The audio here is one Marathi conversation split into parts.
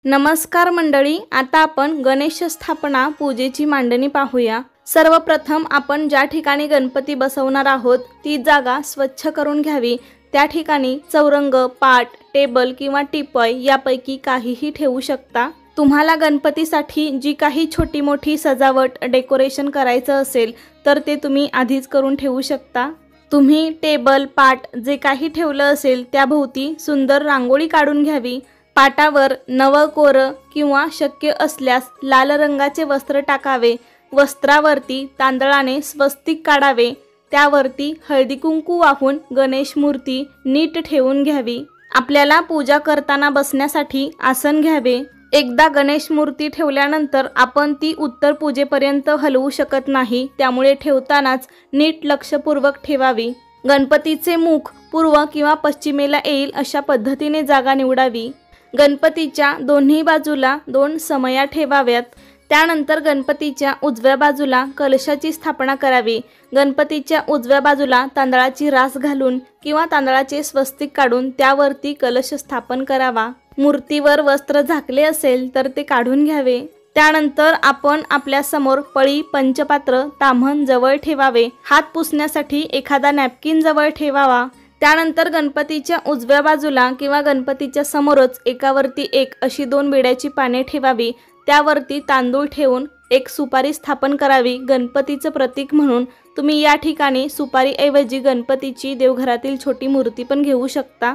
नमस्कार मंडळी, आता आपण गणेश स्थापना पूजेची मांडणी पाहूया। सर्वप्रथम आपण ज्या ठिकाणी गणपती बसवणार आहोत ती जागा स्वच्छ करून घ्यावी। त्या ठिकाणी चौरंग, पाट, टेबल किंवा टिपॉय यापैकी काहीही ठेवू शकता। तुम्हाला गणपतीसाठी जी काही छोटी मोठी सजावट डेकोरेशन करायचं असेल तर ते तुम्ही आधीच करून ठेवू शकता। तुम्ही टेबल, पाट जे काही ठेवलं असेल त्याभोवती सुंदर रांगोळी काढून घ्यावी। पाटावर नवं कोरं किंवा शक्य असल्यास लाल रंगाचे वस्त्र टाकावे। वस्त्रावरती तांदळाने स्वस्तिक काढावे। त्यावरती हळदी कुंकू वाहून गणेश मूर्ती नीट ठेवून घ्यावी। आपल्याला पूजा करताना बसण्यासाठी आसन घ्यावे। एकदा गणेश मूर्ती ठेवल्यानंतर आपण ती उत्तर पूजेपर्यंत हलवू शकत नाही, त्यामुळे ठेवतानाच नीट लक्षपूर्वक ठेवावी। गणपतीचे मुख पूर्व किंवा पश्चिमेला येईल अशा पद्धतीने जागा निवडावी। गणपतीच्या दोन्ही बाजूला 2 समया ठेवाव्यात। त्यानंतर गणपतीच्या उजव्या बाजूला कलशाची स्थापना करावी। गणपतीच्या उजव्या बाजूला तांदळाची रास घालून किंवा तांदळाचे स्वस्तिक काढून त्यावरती कलश स्थापन करावा। मूर्तीवर वस्त्र झाकले असेल तर ते काढून घ्यावे। त्यानंतर आपण आपल्या समोर पळी, पंचपात्र, ताम्हण जवळ ठेवावे। हात पुसण्यासाठी एखादा नॅपकिन जवळ ठेवावा। त्यानंतर गणपतीच्या उजव्या बाजूला किंवा गणपतीच्या समोरच एकावरती एक अशी 2 बिड्याची पाने ठेवावी। त्यावरती तांदूळ ठेवून एक सुपारी स्थापन करावी। गणपतीचं प्रतीक म्हणून तुम्ही या ठिकाणी सुपारीऐवजी गणपतीची देवघरातील छोटी मूर्ती पण घेऊ शकता।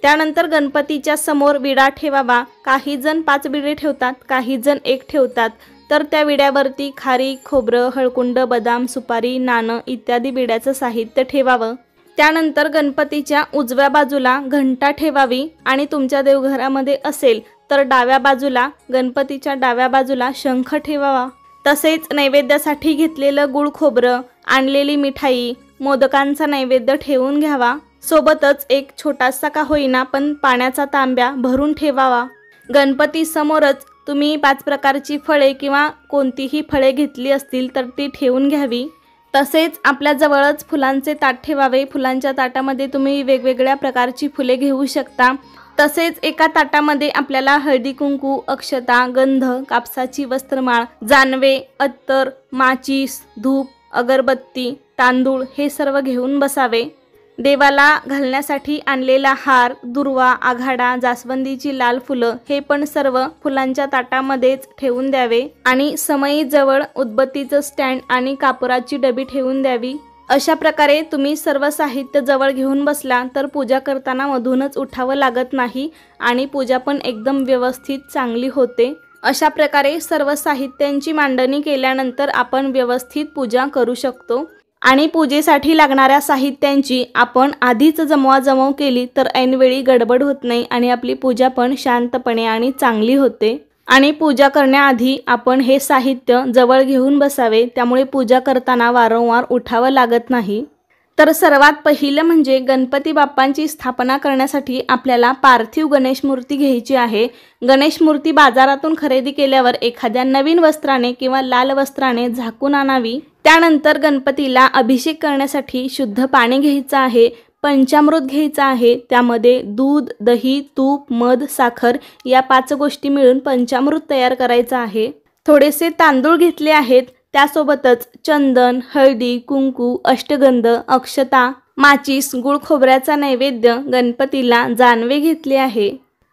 त्यानंतर गणपतीच्या समोर विडा ठेवावा। काही जण 5 विडे ठेवतात, काही जण 1 ठेवतात। तर त्या विड्यावरती खारीक, खोबरं, हळकुंड, बदाम, सुपारी, नाणं इत्यादी विड्याचं साहित्य ठेवावं। त्यानंतर गणपतीच्या उजव्या बाजूला घंटा ठेवावी आणि तुमच्या देवघरामध्ये असेल तर डाव्या बाजूला, गणपतीच्या डाव्या बाजूला शंख ठेवावा। तसेच नैवेद्यासाठी घेतलेलं गुळ खोबरं, आणलेली मिठाई, मोदकांचा नैवेद्य ठेवून घ्यावा। सोबतच एक छोटासा का होईना पण पाण्याचा तांब्या भरून ठेवावा। गणपती समोरच तुम्ही 5 प्रकारची फळे किंवा कोणतीही फळे घेतली असतील तर ती ठेवून घ्यावी। तसेच आपल्या जवळच फुलांचे ताट ठेवावे। फुलांच्या ताटामध्ये तुम्ही वेगवेगळ्या प्रकारची फुले घेऊ शकता। तसेच एका ताटामध्ये आपल्याला हळदी कुंकू, अक्षता, गंध, कापसाची वस्त्रमाळ, जानवे, अत्तर, माचीस, धूप, अगरबत्ती, तांदूळ हे सर्व घेऊन बसावे। देवाला घालण्यासाठी आणलेला हार, दुर्वा, आघाडा, जास्वंदीची लाल फुलं हे पण सर्व फुलांच्या ताटामध्येच ठेवून द्यावे आणि समईजवळ उदबत्तीचं स्टँड आणि कापुराची डबी ठेवून द्यावी। अशा प्रकारे तुम्ही सर्व साहित्य जवळ घेऊन बसला तर पूजा करताना मधूनच उठावं लागत नाही आणि पूजा पण एकदम व्यवस्थित चांगली होते। अशा प्रकारे सर्व साहित्यांची मांडणी केल्यानंतर आपण व्यवस्थित पूजा करू शकतो आणि पूजेसाठी लागणाऱ्या साहित्यांची आपण आधीच जमवाजमव केली तर ऐनवेळी गडबड होत नाही आणि आपली पूजा पण शांतपणे आणि चांगली होते। आणि पूजा करण्याआधी आपण हे साहित्य जवळ घेऊन बसावे, त्यामुळे पूजा करताना वारंवार उठावं लागत नाही। तर सर्वात पहिलं म्हणजे गणपती बाप्पांची स्थापना करण्यासाठी आपल्याला पार्थिव गणेश मूर्ती घ्यायची आहे। गणेश मूर्ती बाजारातून खरेदी केल्यावर एखाद्या नवीन वस्त्राने किंवा लाल वस्त्राने झाकून आणावी। त्यानंतर गणपतीला अभिषेक करण्यासाठी शुद्ध पाणी घ्यायचं आहे। पंचामृत घ्यायचं आहे। त्यामध्ये दूध, दही, तूप, मध, साखर या 5 गोष्टी मिळून पंचामृत तयार करायचं आहे। थोडेसे तांदूळ घेतले आहेत। त्यासोबतच चंदन, हळदी, कुंकू, अष्टगंध, अक्षता, माचीस, गुळ खोबऱ्याचा नैवेद्य, गणपतीला जानवे घेतले आहे।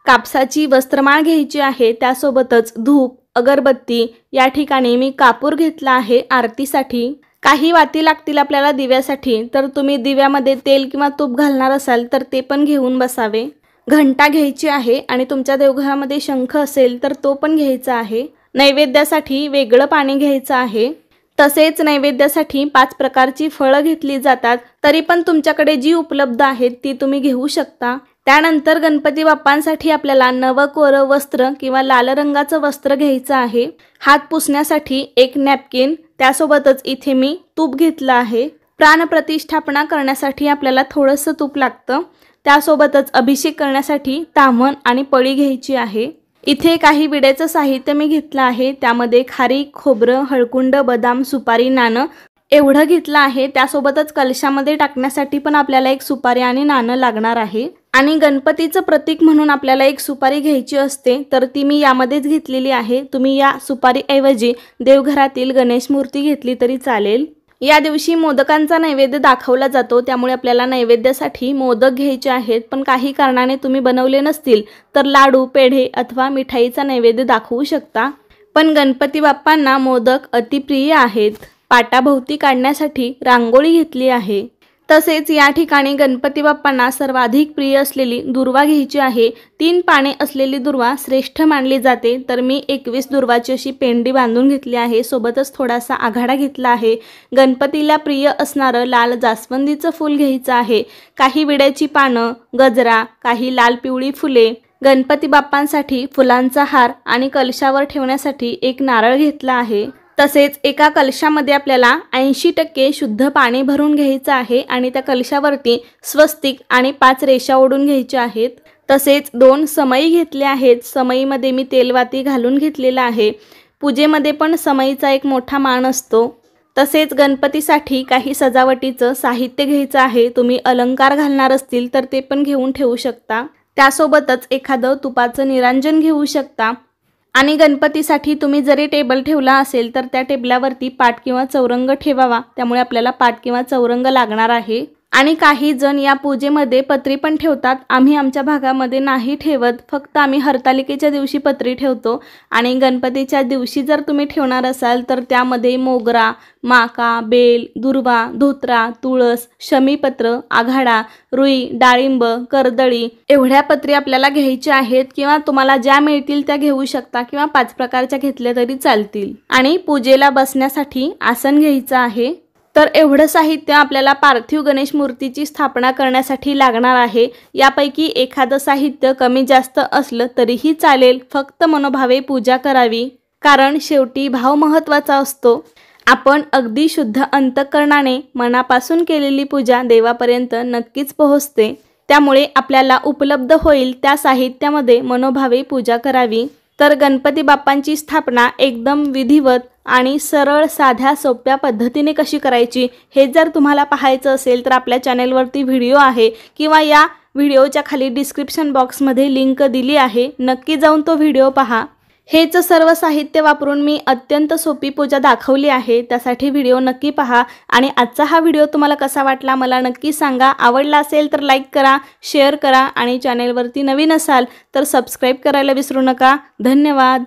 कापसाची वस्त्रमाळ घ्यायची आहे। त्यासोबतच धूप, अगरबत्ती, या ठिकाणी मी कापूर घेतला आहे आरतीसाठी। काही वाती लागतील आपल्याला दिव्यासाठी, तर तुम्ही दिव्यामध्ये तेल किंवा तूप घालणार असाल तर ते पण घेऊन बसावे। घंटा घ्यायची आहे आणि तुमच्या देवघरामध्ये शंख असेल तर तो पण घ्यायचा आहे। नैवेद्यासाठी वेगळं पाणी घ्यायचं आहे। तसेच नैवेद्यासाठी 5 प्रकारची फळं घेतली जातात, तरी पण तुमच्याकडे जी उपलब्ध आहेत ती तुम्ही घेऊ शकता। त्यानंतर गणपती बाप्पांसाठी आपल्याला नवं कोरं वस्त्र किंवा लाल रंगाचं वस्त्र घ्यायचं आहे। हात पुसण्यासाठी एक नॅपकिन, त्यासोबतच इथे मी तूप घेतलं आहे। प्राणप्रतिष्ठापना करण्यासाठी आपल्याला थोडंसं तूप लागतं। त्यासोबतच अभिषेक करण्यासाठी ताम्हण आणि पळी घ्यायची आहे। इथे काही विड्याचं साहित्य मी घेतलं आहे। त्यामध्ये खारीक, खोबरं, हळकुंड, बदाम, सुपारी, नाणं एवढं घेतलं आहे। त्यासोबतच कलशामध्ये टाकण्यासाठी पण आपल्याला एक सुपारी आणि नाणं लागणार आहे। आणि गणपतीचं प्रतीक म्हणून आपल्याला एक सुपारी घ्यायची असते, तर ती मी यामध्येच घेतलेली आहे। तुम्ही या सुपारीऐवजी देवघरातील गणेश मूर्ती घेतली तरी चालेल। या दिवशी मोदकांचा नैवेद्य दाखवला जातो, त्यामुळे आपल्याला नैवेद्यासाठी मोदक घ्यायचे आहेत। पण काही कारणाने तुम्ही बनवले नसतील तर लाडू, पेढे अथवा मिठाईचा नैवेद्य दाखवू शकता। पण गणपती बाप्पांना मोदक अतिप्रिय आहेत। पाटाभोवती काढण्यासाठी रांगोळी घेतली आहे। तसेच या ठिकाणी गणपती बाप्पांना सर्वाधिक प्रिय असलेली दुर्वा घ्यायची आहे। 3 पाने असलेली दुर्वा श्रेष्ठ मानली जाते, तर मी 21 दुर्वाची अशी पेंडी बांधून घेतली आहे। सोबतच थोडासा आघाडा घेतला आहे। गणपतीला प्रिय असणारं लाल जास्वंदीचं फूल घ्यायचं आहे। काही विड्याची पानं, गजरा, काही लाल पिवळी फुले, गणपती बाप्पांसाठी फुलांचा हार आणि कलशावर ठेवण्यासाठी एक नारळ घेतला आहे। तसेच एका कलशामध्ये आपल्याला 80% शुद्ध पाणी भरून घ्यायचं आहे आणि त्या कलशावरती स्वस्तिक आणि 5 रेषा ओढून घ्यायच्या आहेत। तसेच 2 समई घेतल्या आहेत। समईमध्ये मी तेलवाती घालून घेतलेला आहे। पूजेमध्ये पण समईचा एक मोठा मान असतो। तसेच गणपतीसाठी काही सजावटीचं साहित्य घ्यायचं आहे। तुम्ही अलंकार घालणार असतील तर ते पण घेऊन ठेवू शकता। त्यासोबतच एखादं तुपाचं निरांजन घेऊ शकता। आणि गणपतीसाठी तुम्ही जरी टेबल ठेवला असेल तर त्या टेबलावरती पाट किंवा चौरंग ठेवावा, त्यामुळे आपल्याला पाट किंवा चौरंग लागणार आहे। आणि काही जण या पूजेमध्ये पत्री पण ठेवतात। आम्ही आमच्या भागामध्ये नाही ठेवत, फक्त आम्ही हरतालिकेच्या दिवशी पत्री ठेवतो। आणि गणपतीच्या दिवशी जर तुम्ही ठेवणार असाल तर त्यामध्ये मोगरा, माका, बेल, दुर्वा, धोत्रा, तुळस, शमीपत्र, आघाडा, रुई, डाळिंब, कर्दळी एवढ्या पत्री आपल्याला घ्यायच्या आहेत, किंवा तुम्हाला ज्या मिळतील त्या घेऊ शकता, किंवा 5 प्रकारच्या घेतल्या तरी चालतील। आणि पूजेला बसण्यासाठी आसन घ्यायचं आहे। तर एवढं साहित्य आपल्याला पार्थिव गणेश मूर्तीची स्थापना करण्यासाठी लागणार आहे। यापैकी एखादं साहित्य कमी जास्त असलं तरीही चालेल, फक्त मनोभावे पूजा करावी, कारण शेवटी भाव महत्त्वाचा असतो। आपण अगदी शुद्ध अंतःकरणाने मनापासून केलेली पूजा देवापर्यंत नक्कीच पोहोचते। त्यामुळे आपल्याला उपलब्ध होईल त्या साहित्यामध्ये मनोभावे पूजा करावी। तर गणपती बाप्पांची स्थापना एकदम विधिवत आणि सरळ साध्या सोप्या पद्धतीने कशी करायची हे जर तुम्हाला पाहायचं असेल तर आपल्या चॅनेलवरती व्हिडिओ आहे, किंवा या व्हिडिओच्या खाली डिस्क्रिप्शन बॉक्समध्ये लिंक दिली आहे, नक्की जाऊन तो व्हिडिओ पहा। हेच सर्व साहित्य वापरून मी अत्यंत सोपी पूजा दाखवली आहे, त्यासाठी व्हिडिओ नक्की पहा। आणि आजचा हा व्हिडिओ तुम्हाला कसा वाटला मला नक्की सांगा। आवडला असेल तर लाईक करा, शेअर करा आणि चॅनेलवरती नवीन असाल तर सबस्क्राईब करायला विसरू नका। धन्यवाद।